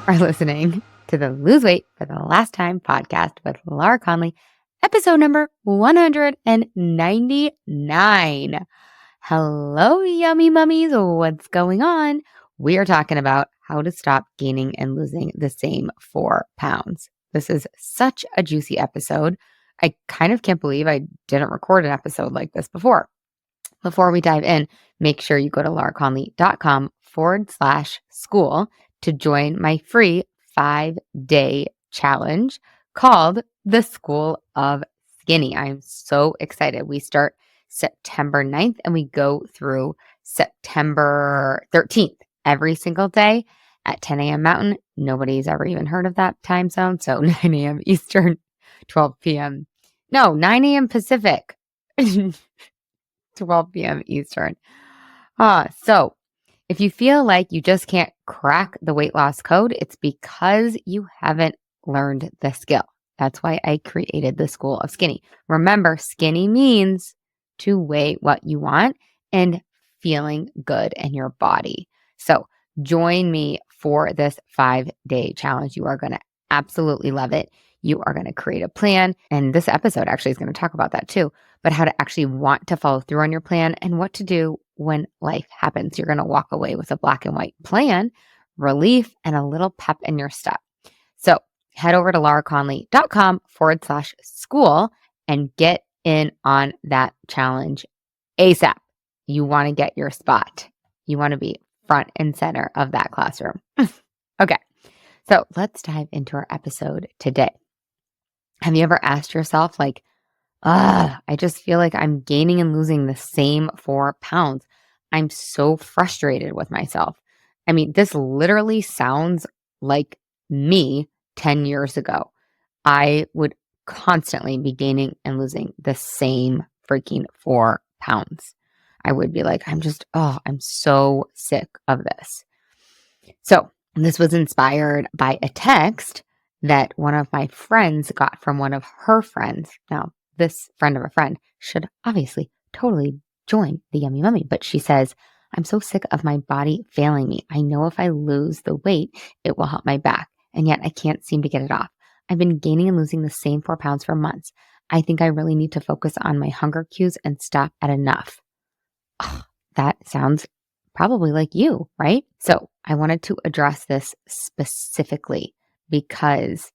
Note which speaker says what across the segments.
Speaker 1: are listening to the Lose Weight for the Last Time podcast with Laura Conley, episode number 199. Hello, yummy mummies. What's going on? We are talking about how to stop gaining and losing the same 4 pounds. This is such a juicy episode. I kind of can't believe I didn't record an episode like this before. Before we dive in, make sure you go to lauraconley.com/school to join my free 5-day challenge called the School of Skinny. I'm so excited. We start September 9th and we go through September 13th every single day at 10 a.m. Mountain. Nobody's ever even heard of that time zone. So 9 a.m. Eastern, 12 p.m. No, 9 a.m. Pacific. 12 p.m. Eastern. So if you feel like you just can't crack the weight loss code, it's because you haven't learned the skill. That's why I created the School of Skinny. Remember, skinny means to weigh what you want and feeling good in your body. So join me for this 5-day challenge. You are going to absolutely love it. You are going to create a plan. And this episode actually is going to talk about that too, but how to actually want to follow through on your plan and what to do when life happens. You're going to walk away with a black and white plan, relief, and a little pep in your step. So head over to lauraconley.com/school and get in on that challenge ASAP. You want to get your spot. You want to be front and center of that classroom. Okay. So let's dive into our episode today. Have you ever asked yourself, like, I just feel like I'm gaining and losing the same 4 pounds. I'm so frustrated with myself. I mean, this literally sounds like me 10 years ago. I would constantly be gaining and losing the same freaking 4 pounds. I would be like, I'm so sick of this. So this was inspired by a text that one of my friends got from one of her friends. Now, this friend of a friend should obviously totally join the Yummy Mummy, but she says, I'm so sick of my body failing me. I know if I lose the weight, it will help my back, and yet I can't seem to get it off. I've been gaining and losing the same 4 pounds for months. I think I really need to focus on my hunger cues and stop at enough. Oh, that sounds probably like you, right? So I wanted to address this specifically because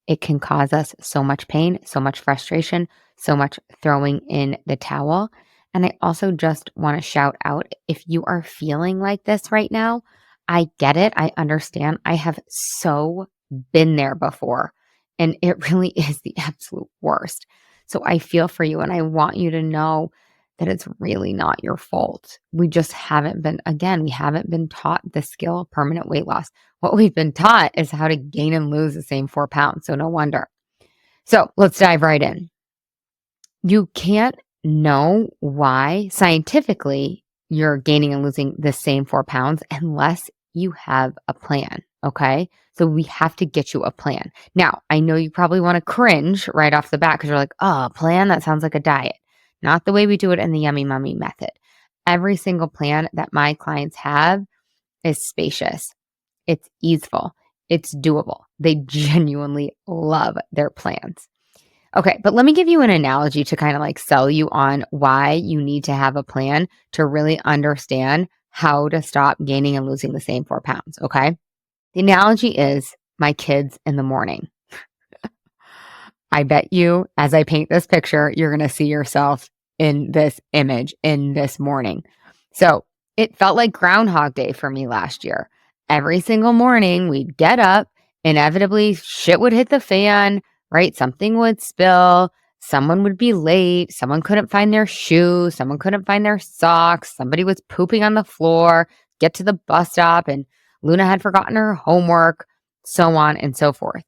Speaker 1: it can cause us so much pain, so much frustration, so much throwing in the towel. And I also just want to shout out, if you are feeling like this right now, I get it. I understand. I have so been there before, and it really is the absolute worst. So I feel for you, and I want you to know that it's really not your fault. We just haven't been taught the skill of permanent weight loss. What we've been taught is how to gain and lose the same 4 pounds. So no wonder. So let's dive right in. You can't know why scientifically you're gaining and losing the same 4 pounds unless you have a plan. Okay. So we have to get you a plan. Now, I know you probably want to cringe right off the bat because you're like, oh, a plan? That sounds like a diet. Not the way we do it in the Yummy Mummy method. Every single plan that my clients have is spacious. It's easeful. It's doable. They genuinely love their plans. Okay, but let me give you an analogy to kind of like sell you on why you need to have a plan to really understand how to stop gaining and losing the same 4 pounds, okay? The analogy is my kids in the morning. I bet you, as I paint this picture, you're going to see yourself in this image in this morning. So it felt like Groundhog Day for me last year. Every single morning we'd get up, inevitably shit would hit the fan, right? Something would spill, someone would be late, someone couldn't find their shoes, someone couldn't find their socks, somebody was pooping on the floor, get to the bus stop and Luna had forgotten her homework, so on and so forth.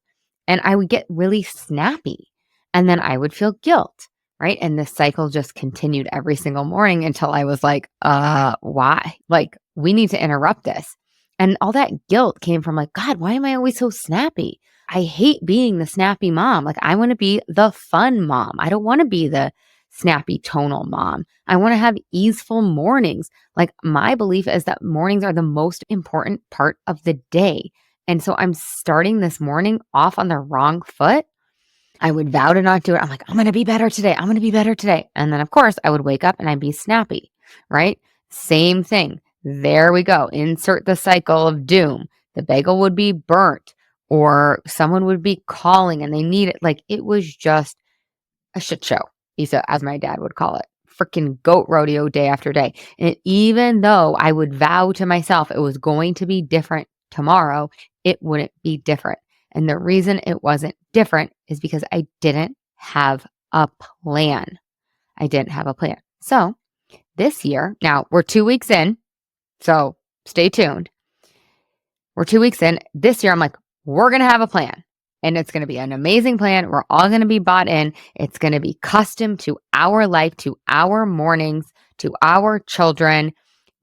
Speaker 1: And I would get really snappy, and then I would feel guilt, right? And this cycle just continued every single morning until I was like, why? Like, we need to interrupt this. And all that guilt came from like, God, why am I always so snappy? I hate being the snappy mom. Like, I want to be the fun mom. I don't want to be the snappy tonal mom. I want to have easeful mornings. Like, my belief is that mornings are the most important part of the day. And so I'm starting this morning off on the wrong foot. I would vow to not do it. I'm like, I'm going to be better today. I'm going to be better today. And then, of course, I would wake up and I'd be snappy, right? Same thing. There we go. Insert the cycle of doom. The bagel would be burnt or someone would be calling and they need it. Like it was just a shit show, Issa, as my dad would call it. Freaking goat rodeo day after day. And even though I would vow to myself it was going to be different tomorrow, it wouldn't be different. And the reason it wasn't different is because I didn't have a plan. I didn't have a plan. So this year, now we're 2 weeks in, so stay tuned. We're 2 weeks in. This year, I'm like, we're going to have a plan. And it's going to be an amazing plan. We're all going to be bought in. It's going to be custom to our life, to our mornings, to our children,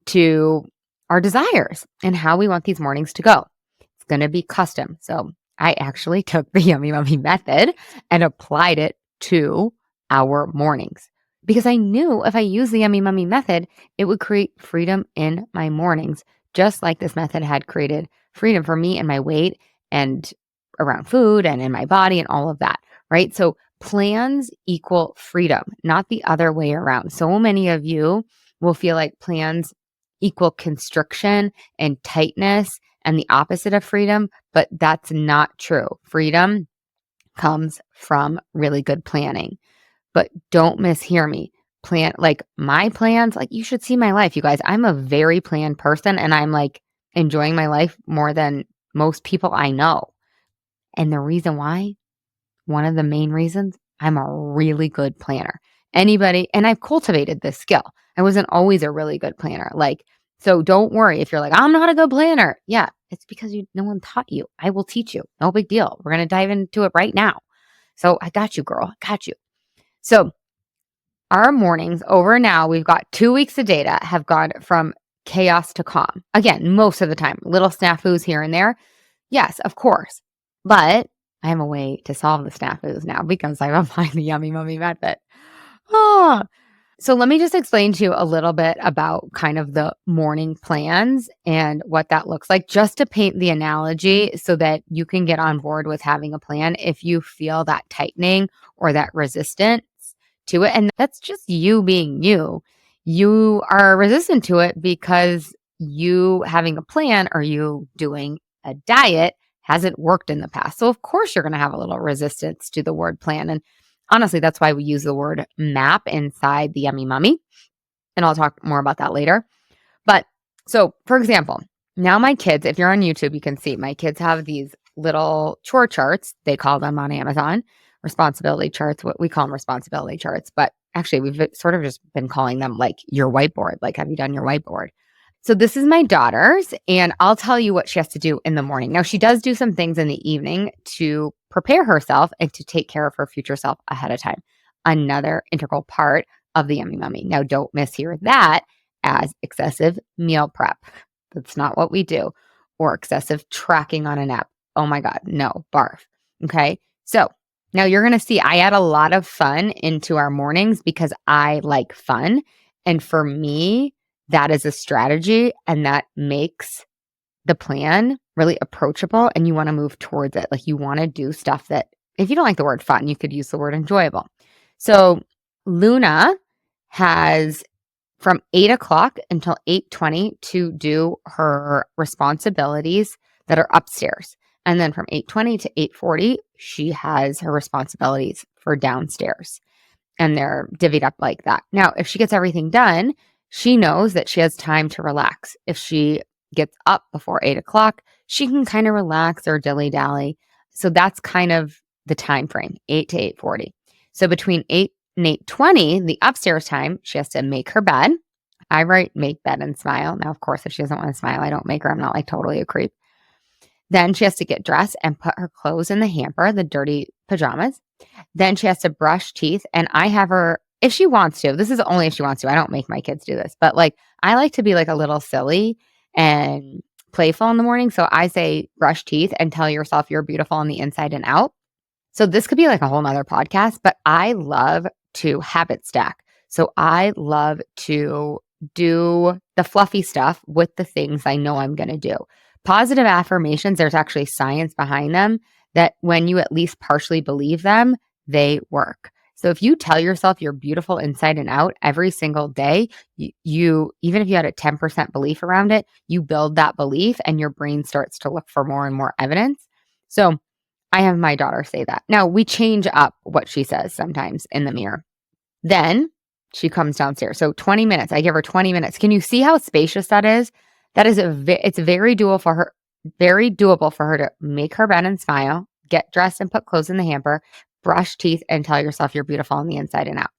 Speaker 1: to our desires and how we want these mornings to go. It's going to be custom. So I actually took the Yummy Mummy method and applied it to our mornings because I knew if I used the Yummy Mummy method, it would create freedom in my mornings, just like this method had created freedom for me and my weight and around food and in my body and all of that, right? So plans equal freedom, not the other way around. So many of you will feel like plans equal constriction and tightness and the opposite of freedom, but that's not true. Freedom comes from really good planning. But don't mishear me. Plan, like my plans, like you should see my life, you guys. I'm a very planned person and I'm like enjoying my life more than most people I know. And the reason why, one of the main reasons, I'm a really good planner. Anybody, and I've cultivated this skill. I wasn't always a really good planner. Like, so don't worry if you're like, I'm not a good planner. Yeah, it's because no one taught you. I will teach you. No big deal. We're going to dive into it right now. So I got you, girl. I got you. So our mornings over now, we've got 2 weeks of data, have gone from chaos to calm. Again, most of the time, little snafus here and there. Yes, of course. But I have a way to solve the snafus now because I've applied the Yummy Mummy method. Ah. So let me just explain to you a little bit about kind of the morning plans and what that looks like, just to paint the analogy so that you can get on board with having a plan if you feel that tightening or that resistance to it. And that's just you being you. You are resistant to it because you having a plan or you doing a diet hasn't worked in the past. So of course you're going to have a little resistance to the word plan. And honestly, that's why we use the word map inside the Yummy Mummy. And I'll talk more about that later. But so for example, now my kids, if you're on YouTube, you can see my kids have these little chore charts. They call them on Amazon responsibility charts. What we call them responsibility charts. But actually we've sort of just been calling them like your whiteboard. Like, have you done your whiteboard? So this is my daughter's, and I'll tell you what she has to do in the morning. Now, she does do some things in the evening to prepare herself and to take care of her future self ahead of time. Another integral part of the Yummy Mummy. Now, don't mishear that as excessive meal prep. That's not what we do. Or excessive tracking on an app. Oh my God, no, barf. Okay, so now you're going to see I add a lot of fun into our mornings because I like fun. And for me, that is a strategy and that makes the plan really approachable and you want to move towards it. Like you want to do stuff that, if you don't like the word fun, you could use the word enjoyable. So Luna has from 8 o'clock until 8:20 to do her responsibilities that are upstairs. And then from 8:20 to 8:40, she has her responsibilities for downstairs. And they're divvied up like that. Now, if she gets everything done, she knows that she has time to relax. If she gets up before 8 o'clock, she can kind of relax or dilly-dally. So that's kind of the time frame, 8 to 8:40. So between 8 and 8:20, the upstairs time, she has to make her bed. I write make bed and smile. Now, of course, if she doesn't want to smile, I don't make her. I'm not like totally a creep. Then she has to get dressed and put her clothes in the hamper, the dirty pajamas. Then she has to brush teeth. And I have her, if she wants to, this is only if she wants to. I don't make my kids do this. But like, I like to be like a little silly and playful in the morning. So I say brush teeth and tell yourself you're beautiful on the inside and out. So this could be like a whole nother podcast, but I love to habit stack. So I love to do the fluffy stuff with the things I know I'm going to do. Positive affirmations, there's actually science behind them that when you at least partially believe them, they work. So if you tell yourself you're beautiful inside and out every single day, you even if you had a 10% belief around it, you build that belief and your brain starts to look for more and more evidence. So I have my daughter say that. Now we change up what she says sometimes in the mirror. Then she comes downstairs. So 20 minutes, I give her 20 minutes. Can you see how spacious that is? That is it's very doable for her to make her bed and smile, get dressed and put clothes in the hamper, brush teeth, and tell yourself you're beautiful on the inside and out.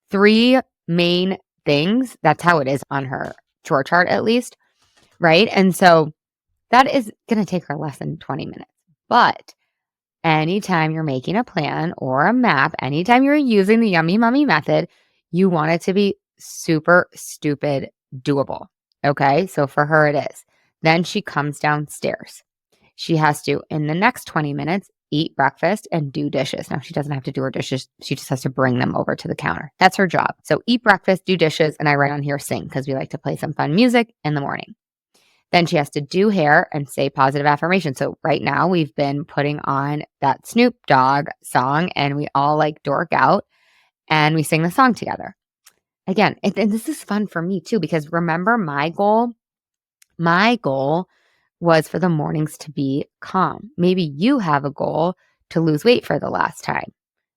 Speaker 1: 3 main things. That's how it is on her chore chart, at least. Right. And so that is going to take her less than 20 minutes. But anytime you're making a plan or a map, anytime you're using the Yummy Mummy method, you want it to be super stupid doable. Okay. So for her, it is. Then she comes downstairs. She has to, in the next 20 minutes, eat breakfast and do dishes. Now, she doesn't have to do her dishes. She just has to bring them over to the counter. That's her job. So eat breakfast, do dishes, and I write on here sing because we like to play some fun music in the morning. Then she has to do hair and say positive affirmations. So right now we've been putting on that Snoop Dogg song and we all like dork out and we sing the song together. Again, and this is fun for me too, because remember my goal was for the mornings to be calm. Maybe you have a goal to lose weight for the last time,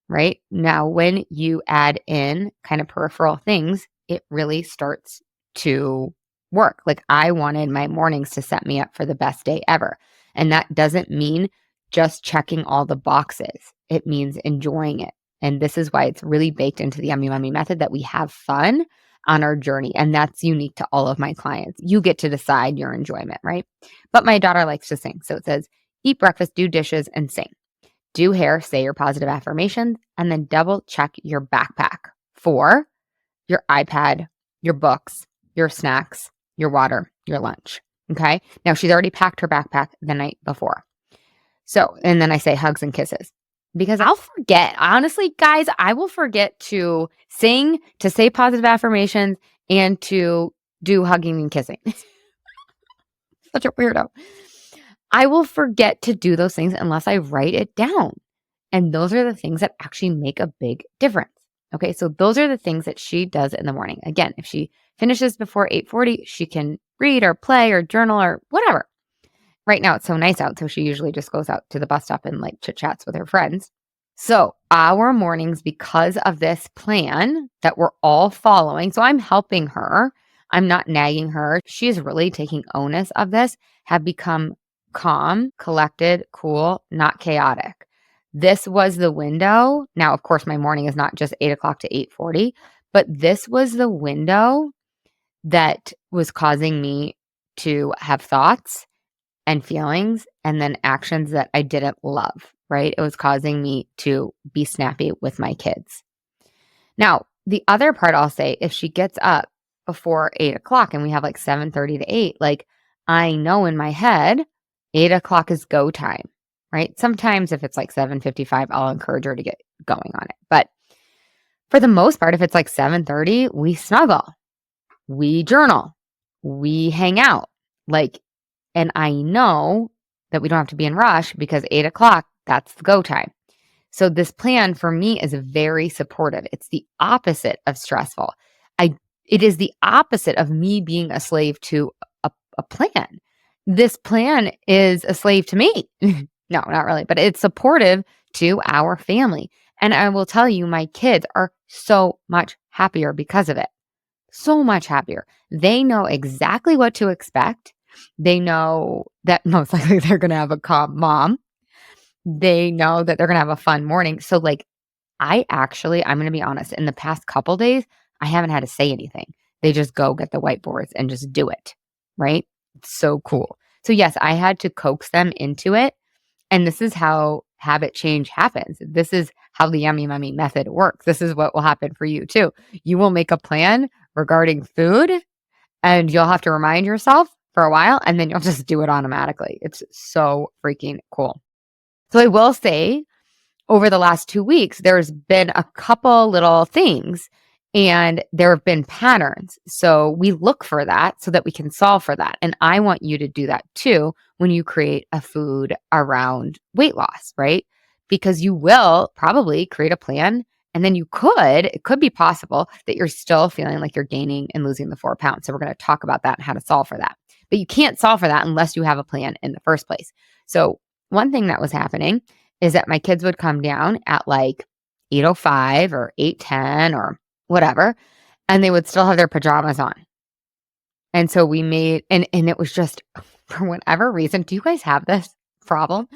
Speaker 1: right? Now, when you add in kind of peripheral things, it really starts to work. Like I wanted my mornings to set me up for the best day ever. And that doesn't mean just checking all the boxes. It means enjoying it. And this is why it's really baked into the Yummy Mummy method that we have fun on our journey. And that's unique to all of my clients. You get to decide your enjoyment, right? But my daughter likes to sing. So it says, eat breakfast, do dishes, and sing. Do hair, say your positive affirmations, and then double check your backpack for your iPad, your books, your snacks, your water, your lunch. Okay. Now she's already packed her backpack the night before. So, and then I say hugs and kisses because I'll forget. Honestly, guys, I will forget to sing, to say positive affirmations, and to do hugging and kissing. Such a weirdo. I will forget to do those things unless I write it down. And those are the things that actually make a big difference. Okay, so those are the things that she does in the morning. Again, if she finishes before 8:40, she can read or play or journal or whatever. Right now, it's so nice out, so she usually just goes out to the bus stop and like chit chats with her friends. So our mornings, because of this plan that we're all following, so I'm helping her. I'm not nagging her. She's really taking onus of this, have become calm, collected, cool, not chaotic. This was the window. Now, of course, my morning is not just 8 o'clock to 8:40, but this was the window that was causing me to have thoughts and feelings and then actions that I didn't love, right? It was causing me to be snappy with my kids. Now, the other part I'll say, if she gets up before 8 o'clock and we have like 7:30 to 8, like I know in my head, 8 o'clock is go time. Right? Sometimes if it's like 7:55, I'll encourage her to get going on it. But for the most part, if it's like 7:30, we snuggle, we journal, we hang out. Like, and I know that we don't have to be in rush because 8 o'clock, that's the go time. So this plan for me is very supportive. It's the opposite of stressful. It is the opposite of me being a slave to a plan. This plan is a slave to me. No, not really, but it's supportive to our family. And I will tell you, my kids are so much happier because of it. So much happier. They know exactly what to expect. They know that most likely they're going to have a calm mom. They know that they're going to have a fun morning. So like, I'm going to be honest, in the past couple days, I haven't had to say anything. They just go get the whiteboards and just do it. Right? It's so cool. So yes, I had to coax them into it. And this is how habit change happens. This is how the Yummy Mummy method works. This is what will happen for you too. You will make a plan regarding food and you'll have to remind yourself for a while and then you'll just do it automatically. It's so freaking cool. So I will say over the last 2 weeks, there's been a couple little things And there have been patterns. So we look for that so that we can solve for that. And I want you to do that too when you create a food around weight loss, right? Because you will probably create a plan and then it could be possible that you're still feeling like you're gaining and losing the 4 pounds. So we're going to talk about that and how to solve for that. But you can't solve for that unless you have a plan in the first place. So one thing that was happening is that my kids would come down at like 8:05 or 8:10 or whatever, and they would still have their pajamas on. And so we made and it was just for whatever reason, do you guys have this problem?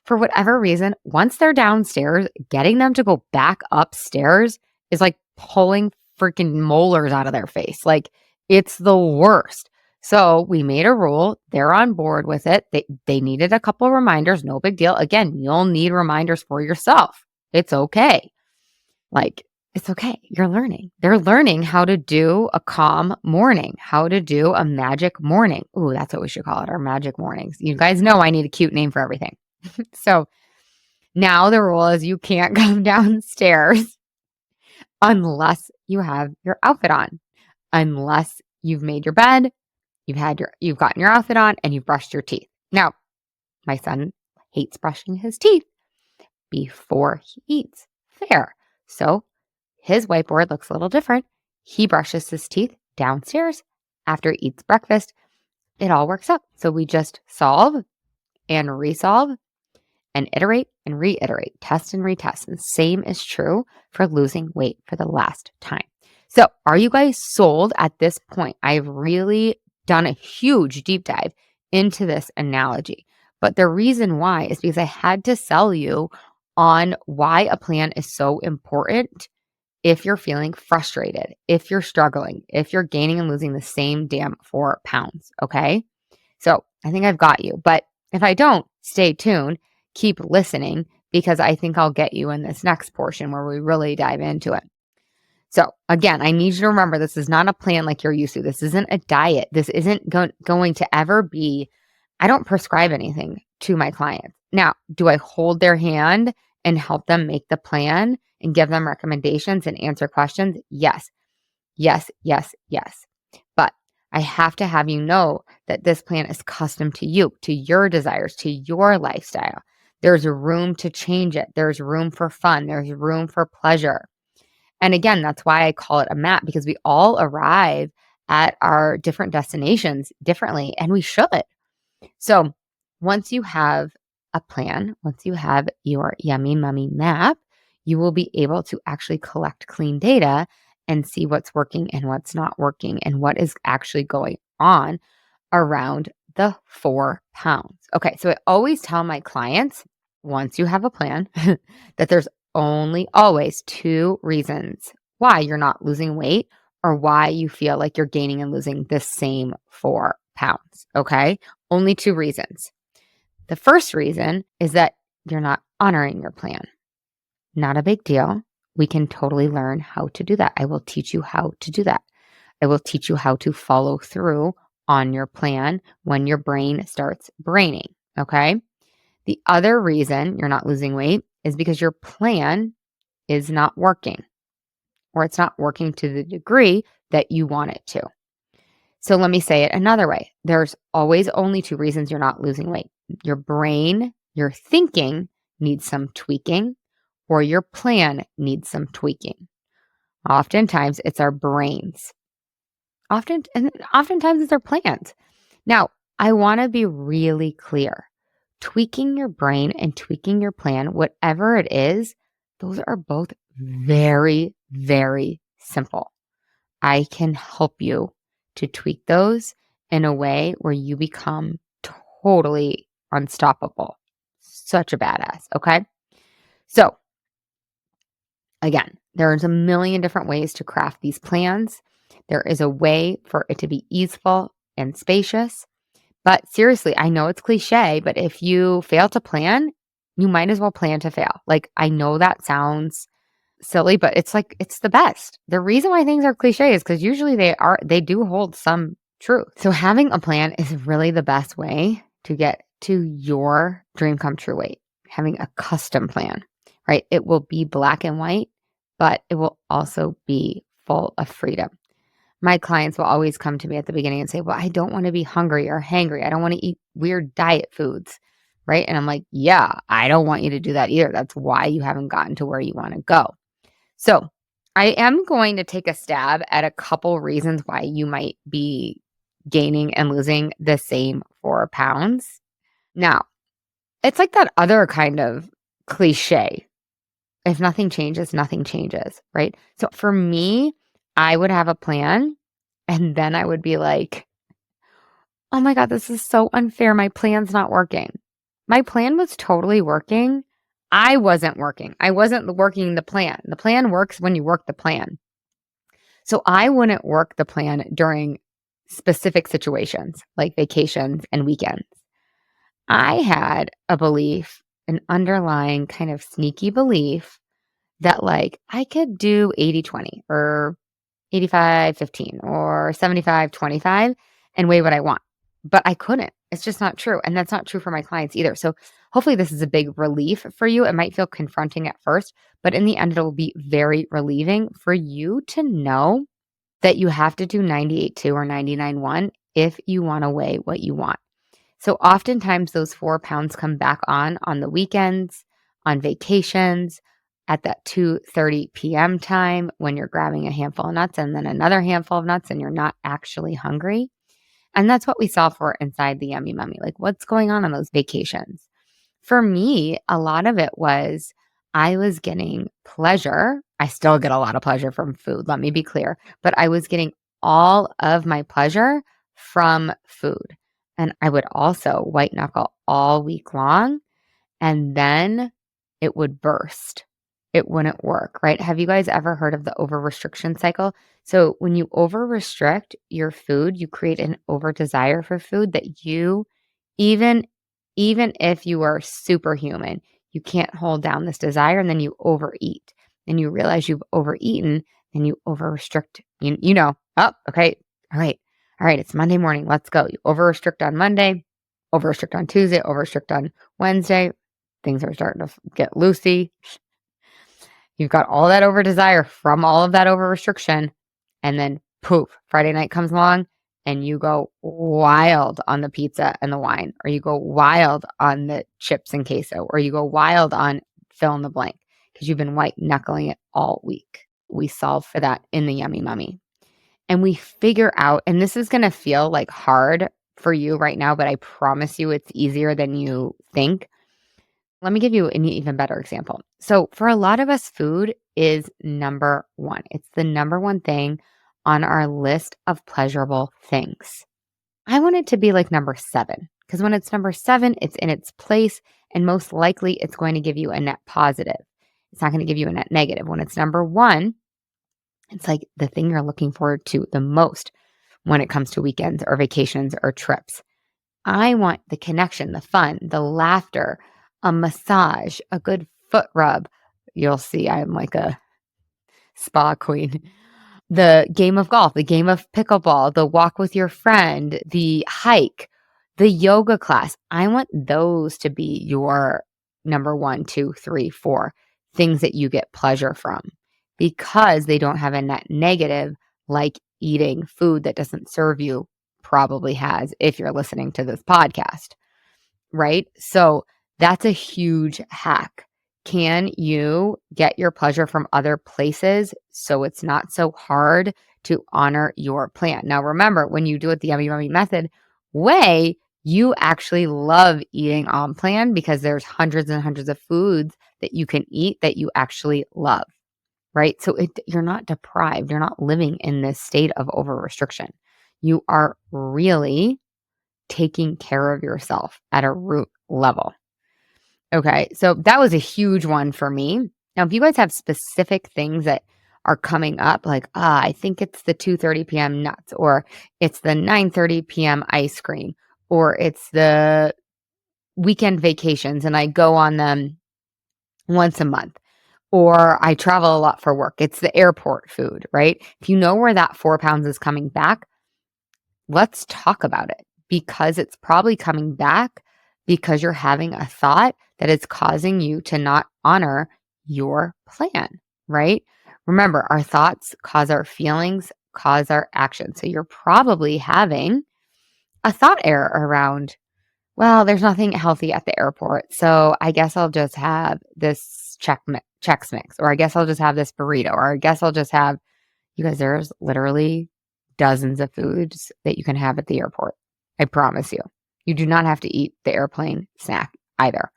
Speaker 1: For whatever reason, once they're downstairs, getting them to go back upstairs is like pulling freaking molars out of their face. Like it's the worst. So we made a rule. They're on board with it. They needed a couple reminders. No big deal. Again, you'll need reminders for yourself. It's okay. Like, it's okay. You're learning. They're learning how to do a calm morning, how to do a magic morning. Ooh, that's what we should call it, our magic mornings. You guys know I need a cute name for everything. So now the rule is you can't come downstairs unless you have your outfit on, unless you've made your bed, you've gotten your outfit on, and you've brushed your teeth. Now, my son hates brushing his teeth before he eats. Fair. So his whiteboard looks a little different. He brushes his teeth downstairs after he eats breakfast. It all works out. So we just solve and resolve and iterate and reiterate, test and retest. And the same is true for losing weight for the last time. So are you guys sold at this point? I've really done a huge deep dive into this analogy. But the reason why is because I had to sell you on why a plan is so important if you're feeling frustrated, if you're struggling, if you're gaining and losing the same damn 4 pounds, okay? So I think I've got you. But if I don't, stay tuned, keep listening, because I think I'll get you in this next portion where we really dive into it. So again, I need you to remember this is not a plan like you're used to. This isn't a diet. This isn't going to ever be, I don't prescribe anything to my clients. Now, do I hold their hand and help them make the plan and give them recommendations and answer questions? Yes. Yes, yes, yes. But I have to have you know that this plan is custom to you, to your desires, to your lifestyle. There's room to change it. There's room for fun. There's room for pleasure. And again, that's why I call it a map, because we all arrive at our different destinations differently, and we should. So once you have a plan, once you have your yummy mummy map, you will be able to actually collect clean data and see what's working and what's not working and what is actually going on around the 4 pounds. Okay, so I always tell my clients, once you have a plan, that there's only always 2 reasons why you're not losing weight or why you feel like you're gaining and losing the same 4 pounds. Okay, only 2 reasons. The first reason is that you're not honoring your plan. Not a big deal. We can totally learn how to do that. I will teach you how to do that. I will teach you how to follow through on your plan when your brain starts braining. Okay. The other reason you're not losing weight is because your plan is not working, or it's not working to the degree that you want it to. So let me say it another way. There's always only 2 reasons you're not losing weight. Your brain, your thinking needs some tweaking, or your plan needs some tweaking. Oftentimes it's our brains. Oftentimes it's our plans. Now, I want to be really clear. Tweaking your brain and tweaking your plan, whatever it is, those are both very, very simple. I can help you to tweak those in a way where you become totally unstoppable. Such a badass, okay? So, again, there's a million different ways to craft these plans. There is a way for it to be easeful and spacious. But seriously, I know it's cliche, but if you fail to plan, you might as well plan to fail. Like, I know that sounds silly, but it's like, it's the best. The reason why things are cliche is because usually they do hold some truth. So having a plan is really the best way to get to your dream come true weight. Having a custom plan, right? It will be black and white, but it will also be full of freedom. My clients will always come to me at the beginning and say, well, I don't want to be hungry or hangry. I don't want to eat weird diet foods. Right. And I'm like, yeah, I don't want you to do that either. That's why you haven't gotten to where you want to go. So I am going to take a stab at a couple reasons why you might be gaining and losing the same 4 pounds. Now, it's like that other kind of cliche. If nothing changes, nothing changes, right? So for me, I would have a plan and then I would be like, oh my God, this is so unfair. My plan's not working. My plan was totally working. I wasn't working. I wasn't working the plan. The plan works when you work the plan. So I wouldn't work the plan during specific situations like vacations and weekends. I had a belief, an underlying kind of sneaky belief that like I could do 80-20 or 85-15 or 75-25 and weigh what I want. But I couldn't. It's just not true. And that's not true for my clients either. So hopefully this is a big relief for you. It might feel confronting at first, but in the end, it'll be very relieving for you to know that you have to do 98.2 or 99.1 if you want to weigh what you want. So oftentimes those 4 pounds come back on the weekends, on vacations, at that 2:30 p.m. time when you're grabbing a handful of nuts and then another handful of nuts and you're not actually hungry. And that's what we saw for inside the Yummy Mummy. Like, what's going on those vacations? For me, a lot of it was I was getting pleasure. I still get a lot of pleasure from food, let me be clear, but I was getting all of my pleasure from food. And I would also white knuckle all week long and then it would burst. It wouldn't work, right? Have you guys ever heard of the over restriction cycle? So when you over restrict your food, you create an over desire for food that you, even if you are superhuman, you can't hold down this desire and then you overeat and you realize you've overeaten and you over restrict, oh, okay. All right. All right. It's Monday morning. Let's go. You over restrict on Monday, over restrict on Tuesday, over restrict on Wednesday. Things are starting to get loosey. You've got all that over desire from all of that over restriction. And then poof, Friday night comes along and you go wild on the pizza and the wine, or you go wild on the chips and queso, or you go wild on fill in the blank because you've been white knuckling it all week. We solve for that in the Yummy Mummy. And we figure out, and this is going to feel like hard for you right now, but I promise you it's easier than you think. Let me give you an even better example. So for a lot of us, food is number one. It's the number one thing on our list of pleasurable things. I want it to be like number 7, because when it's number 7, it's in its place, and most likely it's going to give you a net positive. It's not going to give you a net negative. When it's number 1, it's like the thing you're looking forward to the most when it comes to weekends or vacations or trips. I want the connection, the fun, the laughter, a massage, a good foot rub. You'll see I'm like a spa queen. The game of golf, the game of pickleball, the walk with your friend, the hike, the yoga class. I want those to be your number 1, 2, 3, 4 things that you get pleasure from, because they don't have a net negative like eating food that doesn't serve you probably has if you're listening to this podcast, right? So that's a huge hack. Can you get your pleasure from other places so it's not so hard to honor your plan? Now, remember, when you do it the Yummy Mummy method way, you actually love eating on plan because there's hundreds and hundreds of foods that you can eat that you actually love, right? So you're not deprived. You're not living in this state of over restriction. You are really taking care of yourself at a root level. Okay, so that was a huge one for me. Now, if you guys have specific things that are coming up, like, I think it's the 2:30 p.m. nuts, or it's the 9:30 p.m. ice cream, or it's the weekend vacations and I go on them once a month, or I travel a lot for work, it's the airport food, right? If you know where that 4 pounds is coming back, let's talk about it, because it's probably coming back because you're having a thought that is causing you to not honor your plan, right? Remember, our thoughts cause our feelings, cause our actions. So you're probably having a thought error around, well, there's nothing healthy at the airport, so I guess I'll just have this Chex Mix, or I guess I'll just have this burrito, or I guess I'll just have, you guys, there's literally dozens of foods that you can have at the airport. I promise you. You do not have to eat the airplane snack either.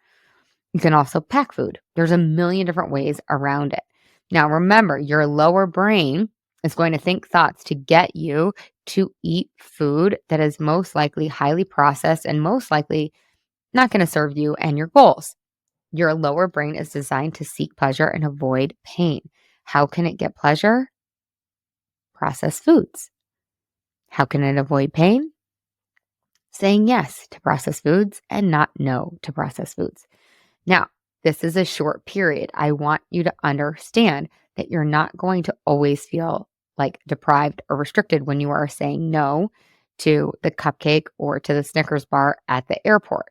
Speaker 1: You can also pack food. There's a million different ways around it. Now, remember, your lower brain is going to think thoughts to get you to eat food that is most likely highly processed and most likely not going to serve you and your goals. Your lower brain is designed to seek pleasure and avoid pain. How can it get pleasure? Processed foods. How can it avoid pain? Saying yes to processed foods and not no to processed foods. Now, this is a short period. I want you to understand that you're not going to always feel like deprived or restricted when you are saying no to the cupcake or to the Snickers bar at the airport.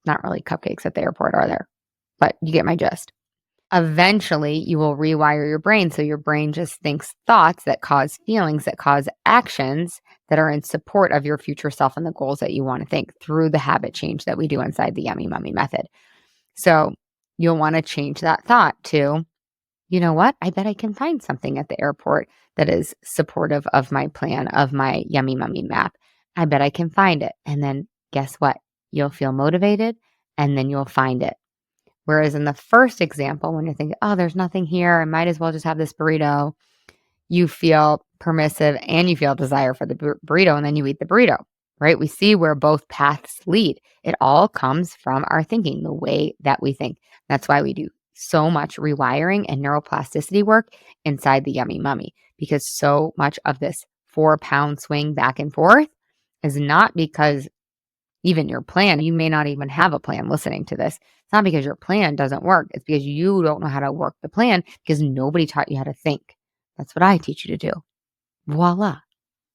Speaker 1: Not really cupcakes at the airport, are there? But you get my gist. Eventually, you will rewire your brain so your brain just thinks thoughts that cause feelings, that cause actions that are in support of your future self and the goals that you want to think through the habit change that we do inside the Yummy Mummy method. So you'll want to change that thought to, you know what? I bet I can find something at the airport that is supportive of my plan, of my Yummy Mummy map. I bet I can find it. And then guess what? You'll feel motivated and then you'll find it. Whereas in the first example, when you're thinking, oh, there's nothing here, I might as well just have this burrito, you feel permissive and you feel desire for the burrito, and then you eat the burrito, right? We see where both paths lead. It all comes from our thinking, the way that we think. That's why we do so much rewiring and neuroplasticity work inside the Yummy Mummy, because so much of this 4-pound swing back and forth is not because even your plan, you may not even have a plan listening to this. It's not because your plan doesn't work. It's because you don't know how to work the plan because nobody taught you how to think. That's what I teach you to do. Voila.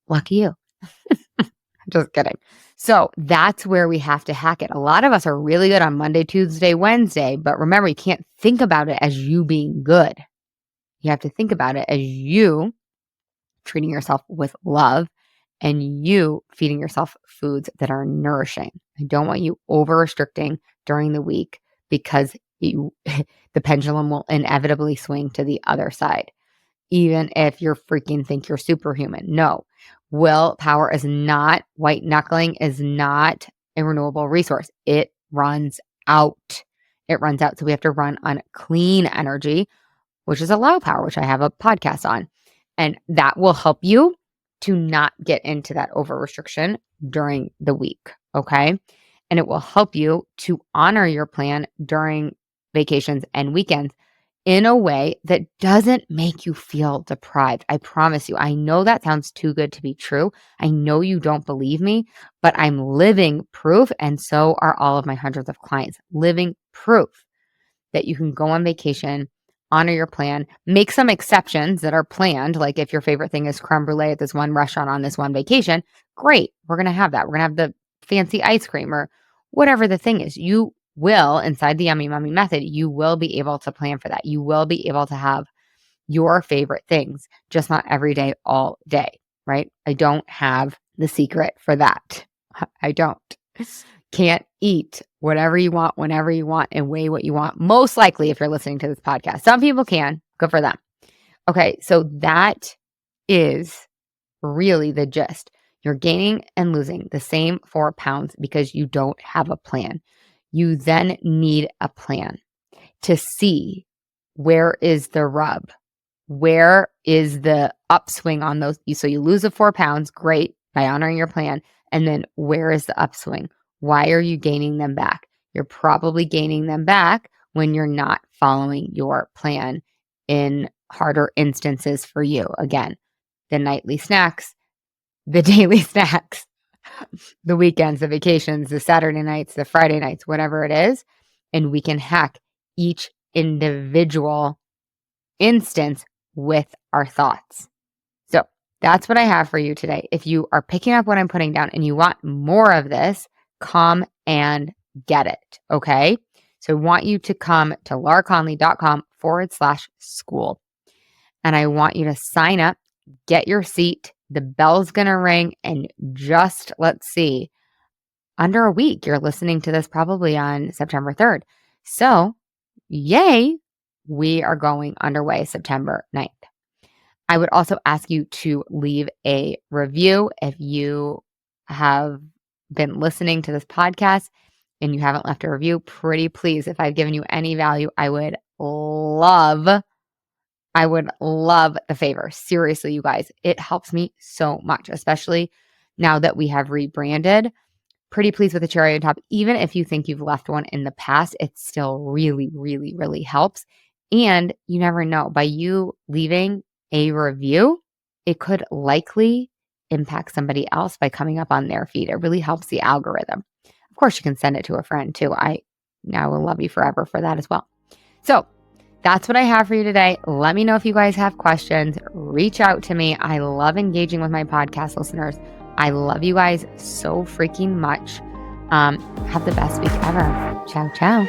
Speaker 1: Lucky you. Just kidding. So that's where we have to hack it. A lot of us are really good on Monday, Tuesday, Wednesday, but remember, you can't think about it as you being good. You have to think about it as you treating yourself with love and you feeding yourself foods that are nourishing. I don't want you over restricting during the week because the pendulum will inevitably swing to the other side, even if you freaking think you're superhuman. No, willpower is not, white knuckling is not a renewable resource. It runs out. It runs out. So we have to run on clean energy, which is allow power, which I have a podcast on. And that will help you to not get into that over restriction during the week. Okay. And it will help you to honor your plan during vacations and weekends in a way that doesn't make you feel deprived. I promise you. I know that sounds too good to be true. I know you don't believe me, but I'm living proof. And so are all of my hundreds of clients, living proof that you can go on vacation, honor your plan, make some exceptions that are planned. Like if your favorite thing is creme brulee at this one restaurant on this one vacation, great. We're going to have that. We're going to have the fancy ice cream or whatever the thing is. You will, inside the Yummy Mummy method, you will be able to plan for that. You will be able to have your favorite things, just not every day, all day, right? I don't have the secret for that. I don't. Can't eat whatever you want, whenever you want, and weigh what you want. Most likely, if you're listening to this podcast, some people can. Good for them. Okay, so that is really the gist. You're gaining and losing the same 4 pounds because you don't have a plan. You then need a plan to see where is the rub, where is the upswing on those. So you lose the 4 pounds, great, by honoring your plan. And then where is the upswing? Why are you gaining them back? You're probably gaining them back when you're not following your plan in harder instances for you. Again, the nightly snacks, the daily snacks, the weekends, the vacations, the Saturday nights, the Friday nights, whatever it is. And we can hack each individual instance with our thoughts. So that's what I have for you today. If you are picking up what I'm putting down and you want more of this, come and get it. Okay. So I want you to come to lauraconley.com/school. and I want you to sign up, get your seat. The bell's going to ring, and just, let's see, under a week. You're listening to this probably on September 3rd. So, yay, we are going underway September 9th. I would also ask you to leave a review if you have been listening to this podcast and you haven't left a review. Pretty please, if I've given you any value, I would love the favor. Seriously, you guys, it helps me so much, especially now that we have rebranded. Pretty pleased with the cherry on top. Even if you think you've left one in the past, it still really, really, really helps. And you never know, by you leaving a review, it could likely impact somebody else by coming up on their feed. It really helps the algorithm. Of course, you can send it to a friend too. I will love you forever for that as well. So that's what I have for you today. Let me know if you guys have questions. Reach out to me. I love engaging with my podcast listeners. I love you guys so freaking much. Have the best week ever. Ciao, ciao.